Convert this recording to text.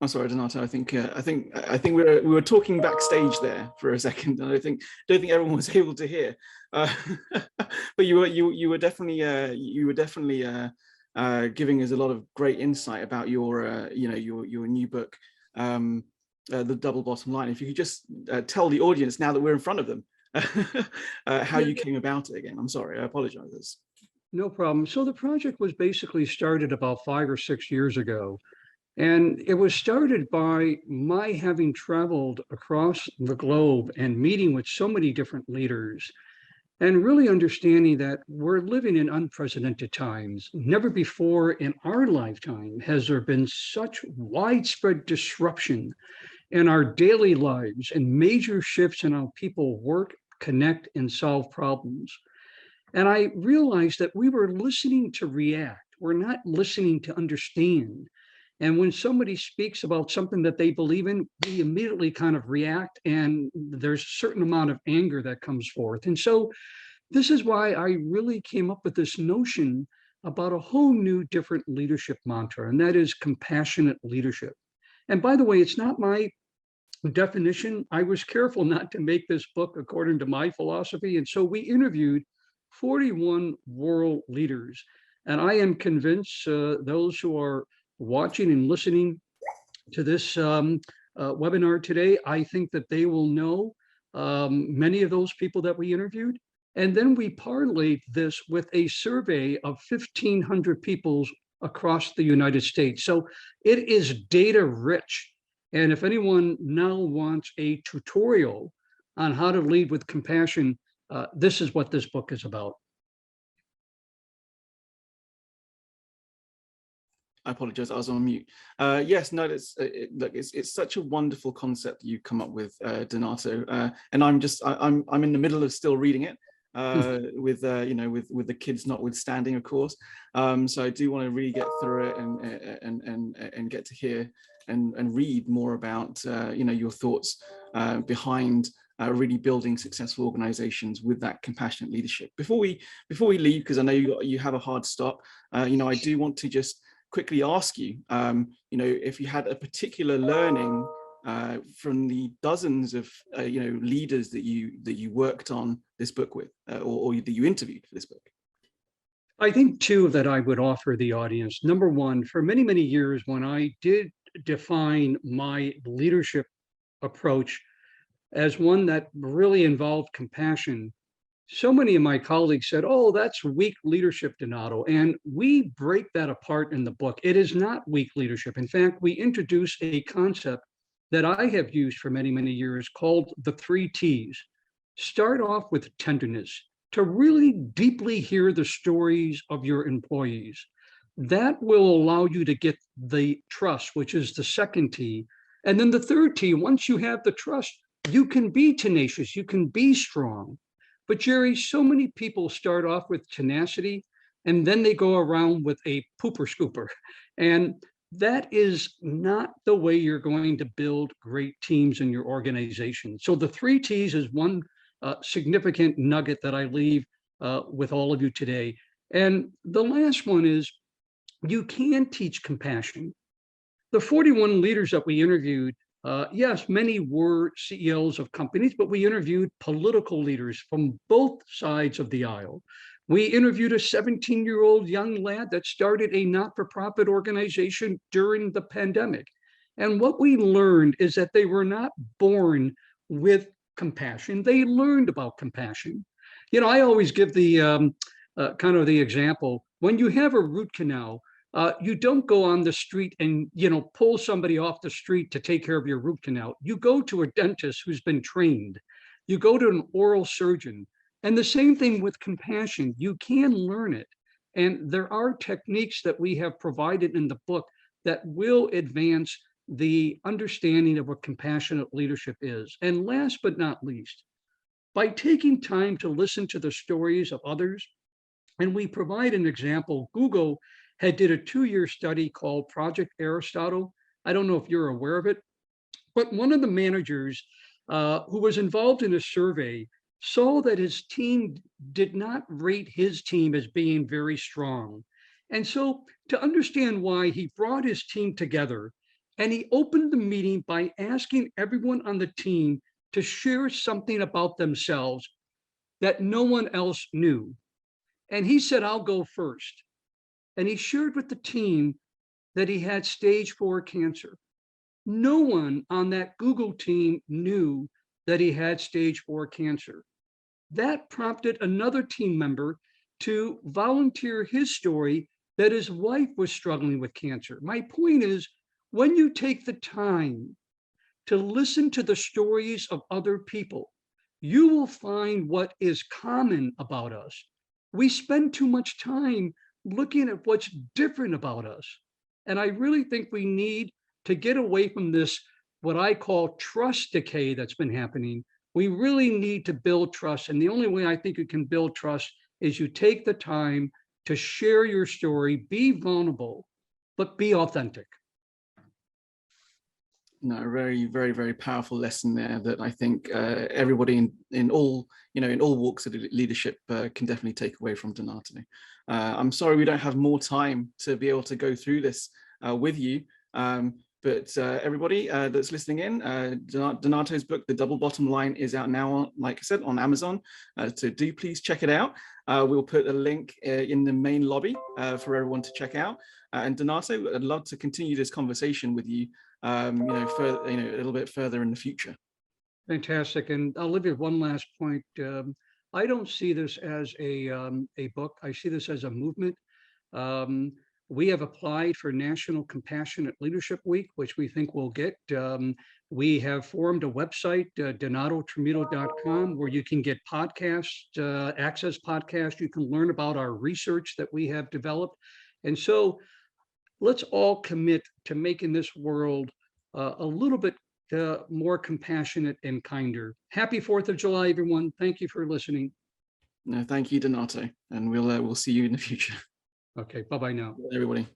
I'm sorry, Donato. I think we were talking backstage there for a second, and I don't think everyone was able to hear. Uh, but you were definitely giving us a lot of great insight about your your new book, The Double Bottom Line. If you could just tell the audience, now that we're in front of them, how Yeah, you came about it again. I'm sorry, I apologize. no problem. So the project was basically started about 5 or 6 years ago. And it was started by my having traveled across the globe and meeting with so many different leaders and really understanding that we're living in unprecedented times. Never before in our lifetime has there been such widespread disruption in our daily lives and major shifts in how people work, connect, and solve problems. And I realized that we were listening to react. We're not listening to understand. And when somebody speaks about something that they believe in, we immediately kind of react, and there's a certain amount of anger that comes forth. And so this is why I really came up with this notion about a whole new different leadership mantra, and that is compassionate leadership. And by the way, it's not my definition. I was careful not to make this book according to my philosophy. And so we interviewed 41 world leaders. And I am convinced those who are watching and listening to this webinar today, I think that they will know many of those people that we interviewed. And then we parlayed this with a survey of 1,500 people across the United States. So it is data rich. And if anyone now wants a tutorial on how to lead with compassion, this is what this book is about. I apologize, I was on mute. Yes, no, look, it's such a wonderful concept you come up with, Donato, and I'm in the middle of still reading it, with with the kids notwithstanding, of course. So I do want to really get through it and get to hear and read more about your thoughts behind really building successful organizations with that compassionate leadership. Before we leave, because I know you have a hard stop, I do want to just quickly ask you, if you had a particular learning from the dozens of leaders that you worked on this book with, or that you interviewed for this book. I think two that I would offer the audience. Number one, for many, many years, when I did define my leadership approach as one that really involved compassion, so many of my colleagues said, "Oh, that's weak leadership, Donato." And we break that apart in the book. It is not weak leadership. In fact, we introduce a concept that I have used for many, many years called the 3 T's. Start off with tenderness, to really deeply hear the stories of your employees. That will allow you to get the trust, which is the second T. And then the third T, once you have the trust, you can be tenacious, you can be strong. But Jerry, so many people start off with tenacity and then they go around with a pooper scooper. And that is not the way you're going to build great teams in your organization. So the 3 T's is one significant nugget that I leave with all of you today. And the last one is you can teach compassion. The 41 leaders that we interviewed, yes, many were CEOs of companies, but we interviewed political leaders from both sides of the aisle. We interviewed a 17-year-old young lad that started a not-for-profit organization during the pandemic. And what we learned is that they were not born with compassion. They learned about compassion. I always give the kind of the example, when you have a root canal, you don't go on the street and pull somebody off the street to take care of your root canal. You go to a dentist who's been trained. You go to an oral surgeon. And the same thing with compassion. You can learn it. And there are techniques that we have provided in the book that will advance the understanding of what compassionate leadership is. And last but not least, by taking time to listen to the stories of others, and we provide an example, Google did a 2-year study called Project Aristotle. I don't know if you're aware of it, but one of the managers who was involved in a survey saw that his team did not rate his team as being very strong. And so to understand why, he brought his team together And he opened the meeting by asking everyone on the team to share something about themselves that no one else knew. And he said, I'll go first. And he shared with the team that he had stage 4 cancer. No one on that Google team knew that he had stage 4 cancer. That prompted another team member to volunteer his story that his wife was struggling with cancer. My point is, when you take the time to listen to the stories of other people, you will find what is common about us. We spend too much time looking at what's different about us. And I really think we need to get away from this, what I call trust decay that's been happening. We really need to build trust. And the only way I think you can build trust is you take the time to share your story, be vulnerable, but be authentic. No, very, very, very powerful lesson there that I think everybody in all, in all walks of leadership can definitely take away from Donato. I'm sorry we don't have more time to be able to go through this with you. But everybody that's listening in, Donato's book, The Double Bottom Line, is out now, like I said, on Amazon. So do please check it out. We'll put a link in the main lobby for everyone to check out. And Donato, I'd love to continue this conversation with you, a little bit further in the future. Fantastic. And I'll leave you one last point. I don't see this as a book. I see this as a movement. We have applied for National Compassionate Leadership Week, which we think we'll get. We have formed a website, donatotramuto.com, where you can get podcasts, access podcasts. You can learn about our research that we have developed. And so let's all commit to making this world a little bit more compassionate and kinder. Happy 4th of July, everyone. Thank you for listening. No, thank you, Donato. And we'll see you in the future. Okay, bye-bye now. Everybody.